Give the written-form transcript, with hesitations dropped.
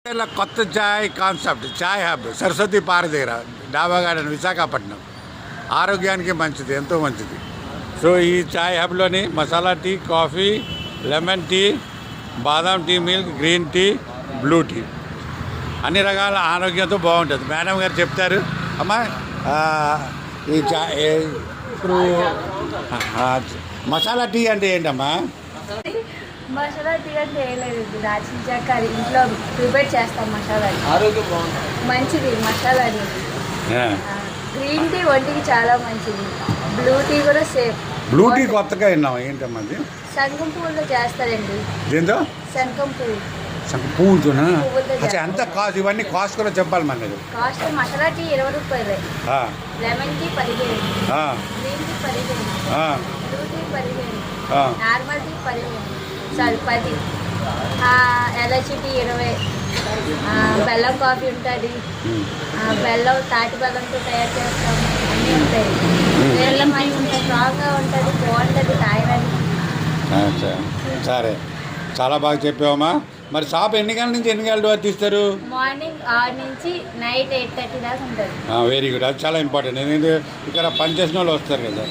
ఇలా కొత్త చాయ్ కాన్సెప్ట్ చాయ్ hub Saraswati park దగ్గర డాబా గార్డెన్ విశాఖపట్నం. ఆరోగ్యానికి మంచిది, ఎంతో మంచిది. సో ఈ చాయ్ హబ్లోని masala tea, coffee, lemon tea, badam tea, milk, green tea, blue tea అన్ని రకాల ఆరోగ్యంతో బాగుంటుంది. మేడం గారు చెప్తారు. అమ్మా ఈ చాయ్ ఇప్పుడు మసాలా టీ అంటే ఏంటమ్మా? మసాలా టీ అంటే ఏం లేదు, దాల్చిన చెక్క అది ఇంట్లో ప్రిపేర్ చేస్తాం. మసాలా ఆరోగ్యం బాగుంటుంది, మంచిది మసాలా అనేది. గ్రీన్ టీ ఒంటికి చాలా మంచిది. బ్లూ టీ కూడా సేఫ్. బ్లూ టీ కొత్తగా విన్నాం, ఏంటమ్మా అది? శంఖం పువ్వులతో చేస్తారండి. దీంతో శంఖం పువ్వు పువ్వుతోనా? ఎంత కాస్ట్? ఇవన్నీ కాస్ట్ కూడా చెప్పాలి మనది. కాస్ట్ మసాలా టీ 20 రూపాయలు, lemon tea 15, green tea 15, blue tea 15, normal tea 10, elaichi tea 20, బెల్లం కాఫీ ఉంటుంది. బెల్లం తాటి బెల్లంతో తయారు చేస్తాం. అన్నీ ఉంటాయి. బెల్లం మంచి స్ట్రాంగ్గా ఉంటుంది, బాగుంటుంది తాగడానికి. సరే, చాలా బాగా చెప్పావమ్మా. మరి షాప్ ఎన్ని గంటల నుంచి ఎన్ని గంటల వరకు తీస్తారు? మార్నింగ్ 6 నుంచి నైట్ 8:30 దాకా ఉంటుంది. వెరీ గుడ్, అది చాలా ఇంపార్టెంట్. ఎందుకంటే ఇక్కడ పనిచేసిన వాళ్ళు వస్తారు కదా.